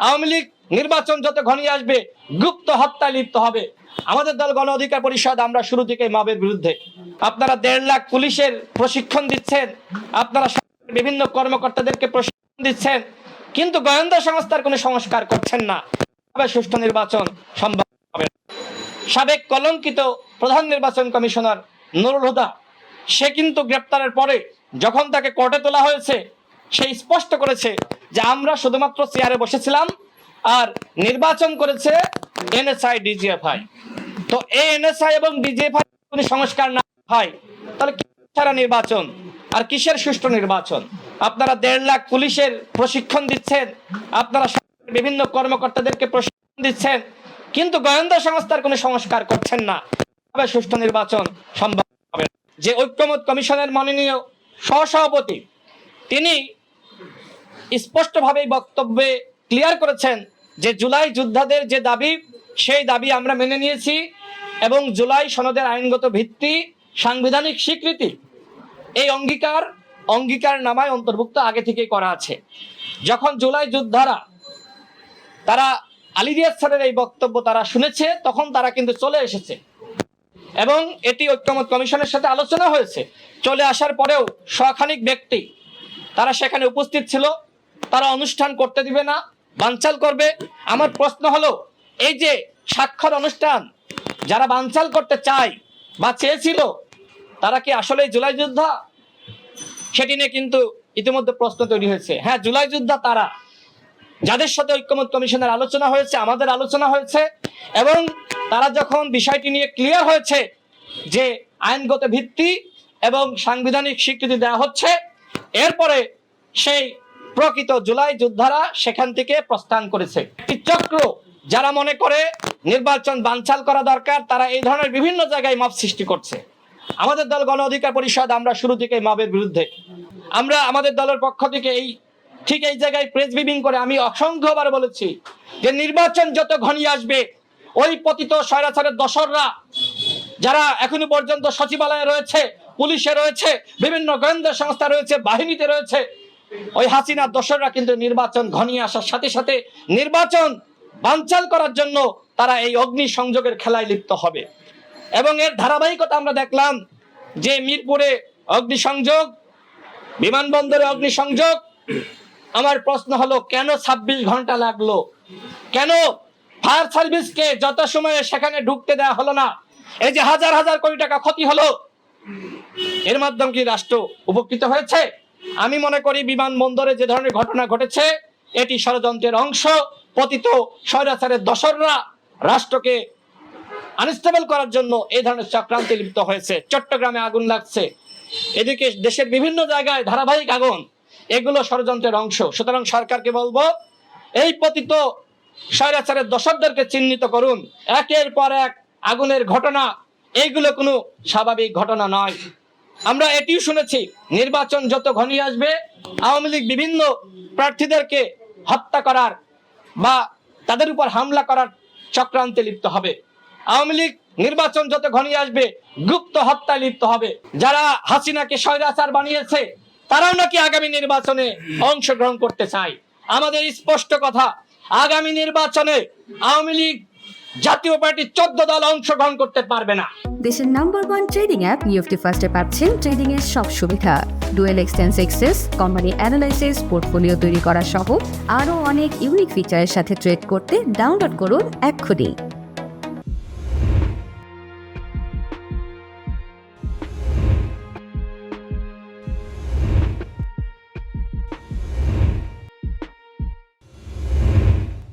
আওয়ামী লীগ নির্বাচন যত ঘনিয়ে আসবে গুপ্ত হত্যায় লিপ্ত হবে। আমাদের দল গণ অধিকার পরিষদ আমরা শুরু থেকে মবের বিরুদ্ধে। আপনারা 1.5 লাখ পুলিশের প্রশিক্ষণ দিচ্ছেন, আপনারা বিভিন্ন কর্মকর্তাদেরকে প্রশিক্ষণ দিচ্ছেন, কিন্তু গোয়েন্দা সংস্থার কোনো সংস্কার করছেন না। সুষ্ঠু নির্বাচন সম্ভব হবে না। সাবেক কলঙ্কিত প্রধান নির্বাচন কমিশনার নুরুল হুদা, সে কিন্তু গ্রেপ্তারের পরে যখন তাকে কোর্টে তোলা হয়েছে, সে স্পষ্ট করেছে যে আমরা শুধুমাত্র চেয়ারে বসেছিলাম আর নির্বাচন করেছে এনএসআই ডিজিএফআই। তো এই এনএসআই এবং ডিজিএফআই যদি সংস্কার না হয় তাহলে কিসের নির্বাচন আর কিসের সুষ্ঠু নির্বাচন? আপনারা 1.5 লাখ পুলিশের প্রশিক্ষণ দিচ্ছেন, আপনারা বিভিন্ন কর্মকর্তাদেরকে প্রশিক্ষণ দিচ্ছেন, কিন্তু গোয়েন্দা সংস্থার কোনো সংস্কার করছেন না। সুষ্ঠু নির্বাচন সম্ভব হবে না। যে ঐক্যমত কমিশনের মাননীয় সহসভাপতি, তিনি স্পষ্টভাবে বক্তব্যে ক্লিয়ার করেছেন যে জুলাই যোদ্ধাদের যে দাবি, সেই দাবি আমরা মেনে নিয়েছি এবং জুলাই সনদের আইনগত ভিত্তি, সাংবিধানিক স্বীকৃতি, এই অঙ্গীকার নামায় অন্তর্ভুক্ত আগে থেকেই করা আছে। যখন জুলাই যোদ্ধারা তারা আলী রিয়াজ স্যারের এই বক্তব্য তারা শুনেছে, তখন তারা কিন্তু চলে এসেছে এবং এটি ঐক্যমত কমিশনের সাথে আলোচনা হয়েছে। চলে আসার পরেও শখানিক ব্যক্তি তারা সেখানে উপস্থিত ছিল, তারা অনুষ্ঠান করতে দিবে না, বানচাল করবে। আমার প্রশ্ন হলো, এই যে স্বাক্ষর অনুষ্ঠান যারা বানচাল করতে চায় বা চেয়েছিল, তারা কি আসলে জুলাই যোদ্ধা? সেটি নিয়ে কিন্তু ইতিমধ্যে প্রশ্ন তৈরি হয়েছে। হ্যাঁ, জুলাই যোদ্ধা তারা, যাদের সাথে ঐক্যমত কমিশনের আলোচনা হয়েছে, আমাদের আলোচনা হয়েছে, এবং তারা যখন বিষয়টি নিয়ে ক্লিয়ার হয়েছে যে আইনগত ভিত্তি এবং সাংবিধানিক স্বীকৃতি দেওয়া হচ্ছে, এরপরে সেই প্রকৃত জুলাই যোদ্ধারা সেখান থেকে প্রস্থান করেছে। একটি চক্র যারা মনে করে নির্বাচন বানচাল করা দরকার, তারা এই ধরনের বিভিন্ন জায়গায় মব সৃষ্টি করছে। আমাদের দল গণ অধিকার পরিষদ আমরা শুরু থেকে মবের বিরুদ্ধে। আমরা আমাদের দলের পক্ষ থেকে ঠিক এই জায়গায় প্রেস ব্রিফিং করে আমি অসংখ্যবার বলেছি যে নির্বাচন যত ঘনিয়ে আসবে, ওই পতিত স্বৈরাচারের দোসররা যারা এখনো পর্যন্ত সচিবালয়ে রয়েছে, পুলিশে রয়েছে, বিভিন্ন গোয়েন্দা সংস্থা রয়েছে, বাহিনীতে রয়েছে, ওই হাসিনার দোসররা কিন্তু নির্বাচন ঘনিয়ে আসার সাথে সাথে নির্বাচন বানচাল করার জন্য তারা এই অগ্নি সংযোগের খেলায় লিপ্ত হবে। এবং এর ধারাবাহিকতা আমরা দেখলাম যে মিরপুরে অগ্নিসংযোগ, বিমানবন্দরে অগ্নিসংযোগ। আমার প্রশ্ন হলো, কেন 26 ঘন্টা লাগলো? কেন ফায়ার সার্ভিসকে যত সময়ে সেখানে ঢুকতে দেওয়া হলো না? এই যে হাজার হাজার কোটি টাকা ক্ষতি হলো, এর মাধ্যমে কি রাষ্ট্র উপকৃত হয়েছে? আমি মনে করি বিমানবন্দরে যে ধরনের ঘটনা ঘটেছে, এটি ষড়যন্ত্রের অংশ। পতিত স্বৈরাচারের দোসররা রাষ্ট্রকে আনস্টেবল করার জন্য এই ধরনের চক্রান্তে লিপ্ত হয়েছে। চট্টগ্রামে আগুন লাগছে, এদিকে দেশের বিভিন্ন জায়গায় ধারাবাহিক আগুন, এগুলো ষড়যন্ত্রের অংশ। সুতরাং সরকারকে বলবো, এই পতিত স্বৈরাচারের দোসরদেরকে চিহ্নিত করুন। একের পর এক আগুনের ঘটনা, এইগুলো কোনো স্বাভাবিক ঘটনা নয়। আমরা এটিও শুনেছি, নির্বাচন যত ঘনিয়ে আসবে আওয়ামী লীগ বিভিন্ন প্রার্থীদেরকে হত্যা করার বা তাদের উপর হামলা করার চক্রান্তে লিপ্ত হবে। আওয়ামী লীগ নির্বাচন যত ঘনিয়ে আসবে গুপ্ত হত্যায় লিপ্ত হবে। যারা হাসিনাকে স্বৈরাচার বানিয়েছে, তারাও নাকি আগামী নির্বাচনে অংশগ্রহণ করতে চায়। আমাদের স্পষ্ট কথা, আগামী নির্বাচনে আওয়ামী লীগ জাতীয় পার্টি 14 দল অংশগ্রহণ করতে পারবে না। দেশের নাম্বার 1 ট্রেডিং অ্যাপ নিফটি ফার্স্টে পাচ্ছেন ট্রেডিং এর সব সুবিধা, dual exchange access, company analysis, portfolio তৈরি করা সহ আরও অনেক ইউনিক ফিচারের সাথে ট্রেড করতে ডাউনলোড করুন এক্ষুনি।